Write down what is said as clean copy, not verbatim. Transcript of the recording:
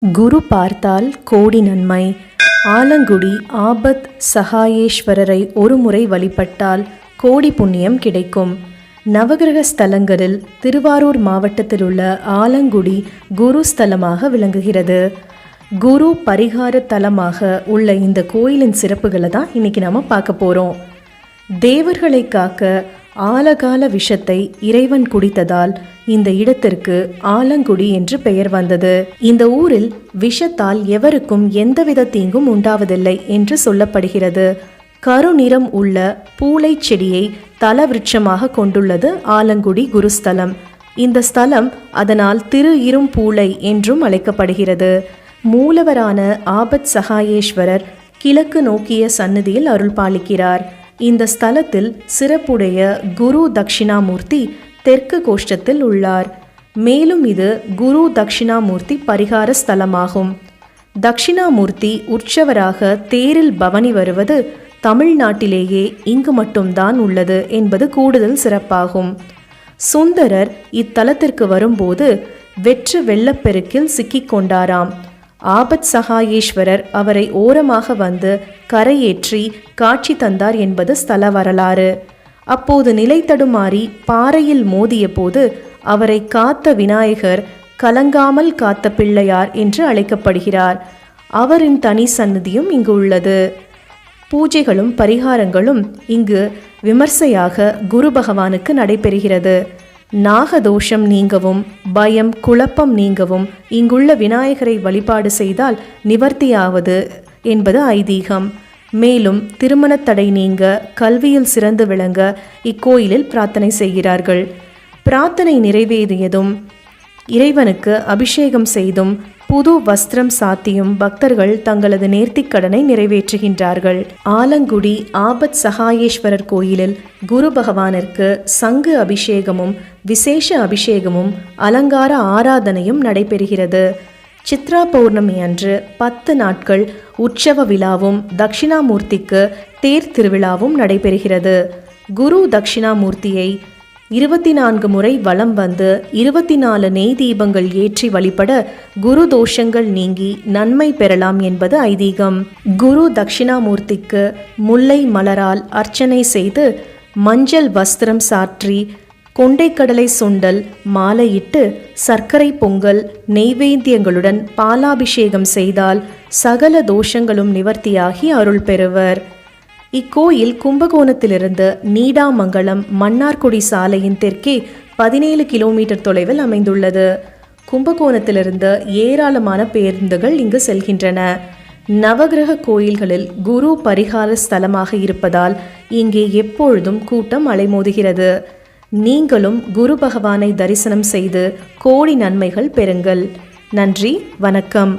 குரு பார்த்தால் கோடி நன்மை. ஆலங்குடி ஆபத் சகாயேஸ்வரரை ஒருமுறை வழிபட்டால் கோடி புண்ணியம் கிடைக்கும். நவகிரக ஸ்தலங்களில் திருவாரூர் மாவட்டத்தில் உள்ள ஆலங்குடி குரு ஸ்தலமாக விளங்குகிறது. குரு பரிகார தலமாக உள்ள இந்த கோயிலின் சிறப்புகளை தான் இன்னைக்கு நாம பார்க்க போறோம். தேவர்களை காக்க ஆலகால விஷத்தை இறைவன் குடித்ததால் இந்த இடத்திற்கு ஆலங்குடி என்று பெயர் வந்தது. இந்த ஊரில் விஷத்தால் எவருக்கும் எந்தவித தீங்கும் உண்டாவதில்லை என்று சொல்லப்படுகிறது. கருநிறம் உள்ள பூளை செடியை தலவிருட்சமாக கொண்டுள்ளது ஆலங்குடி குருஸ்தலம். இந்த ஸ்தலம் அதனால் திரு இரும் பூளை என்றும் அழைக்கப்படுகிறது. மூலவரான ஆபத் சகாயேஸ்வரர் கிழக்கு நோக்கிய சன்னதியில் அருள் பாலிக்கிறார். இந்த ஸ்தலத்தில் சிறப்புடைய குரு தட்சிணாமூர்த்தி தெற்கு கோஷ்டத்தில் உள்ளார். மேலும் இது குரு தட்சிணாமூர்த்தி பரிகார ஸ்தலமாகும். தட்சிணாமூர்த்தி உற்சவராக தேரில் பவனி வருவது தமிழ்நாட்டிலேயே இங்கு மட்டும்தான் உள்ளது என்பது கூடுதல் சிறப்பாகும். சுந்தரர் இத்தலத்திற்கு வரும்போது வெற்று வெள்ளப்பெருக்கில் சிக்கிக் கொண்டாராம். ஆபத் சகாயேஸ்வரர் அவரை ஓரமாக வந்து கரையேற்றி காட்சி தந்தார் என்பது ஸ்தல வரலாறு. அப்போது நிலை தடுமாறி பாறையில் மோதிய போது அவரை காத்த விநாயகர் கலங்காமல் காத்த பிள்ளையார் என்று அழைக்கப்படுகிறார். அவரின் தனி சன்னதியும் இங்கு உள்ளது. பூஜைகளும் பரிகாரங்களும் இங்கு விமர்சையாக குரு பகவானுக்கு நடைபெறுகிறது. நாகதோஷம் நீங்கவும் பயம் குழப்பம் நீங்கவும் இங்குள்ள விநாயகரை வழிபாடு செய்தால் நிவர்த்தியாவது என்பது ஐதீகம். மேலும் திருமண தடை நீங்க கல்வியில் சிறந்து விளங்க இக்கோயிலில் பிரார்த்தனை செய்கிறார்கள். பிரார்த்தனை நிறைவேறியதும் இறைவனுக்கு அபிஷேகம் செய்தும் புது வஸ்திரம் சாத்தியும் பக்தர்கள் தங்களது நேர்த்திக்கடனை நிறைவேற்றுகின்றார்கள். ஆலங்குடி ஆபத் சகாயேஸ்வரர் கோயிலில் குரு பகவானிற்கு சங்கு அபிஷேகமும் விசேஷ அபிஷேகமும் அலங்கார ஆராதனையும் நடைபெறுகிறது. சித்ரா பௌர்ணமி அன்று 10 நாட்கள் உற்சவ விழாவும் தட்சிணாமூர்த்திக்கு தேர் திருவிழாவும் நடைபெறுகிறது. குரு தட்சிணாமூர்த்தியை 24 முறை வலம் வந்து 24 நெய் தீபங்கள் ஏற்றி வழிபட குரு தோஷங்கள் நீங்கி நன்மை பெறலாம் என்பது ஐதீகம். குரு தட்சிணாமூர்த்திக்கு முல்லை மலரால் அர்ச்சனை செய்து மஞ்சள் வஸ்திரம் சாற்றி கொண்டைக்கடலை சுண்டல் மாலையிட்டு சர்க்கரை பொங்கல் நெய்வேத்தியங்களுடன் பாலாபிஷேகம் செய்தால் சகல தோஷங்களும் நிவர்த்தியாகி அருள் பெறுவர். இக்கோயில் கும்பகோணத்திலிருந்து நீடாமங்கலம் மன்னார்குடி சாலையின் தெற்கே 17 கிலோமீட்டர் தொலைவில் அமைந்துள்ளது. கும்பகோணத்திலிருந்து ஏராளமான பேருந்துகள் இங்கு செல்கின்றன. நவகிரக கோயில்களில் குரு பரிகார ஸ்தலமாக இருப்பதால் இங்கே எப்பொழுதும் கூட்டம் அலைமோதுகிறது. நீங்களும் குரு பகவானை தரிசனம் செய்து கோடி நன்மைகள் பெறுங்கள். நன்றி, வணக்கம்.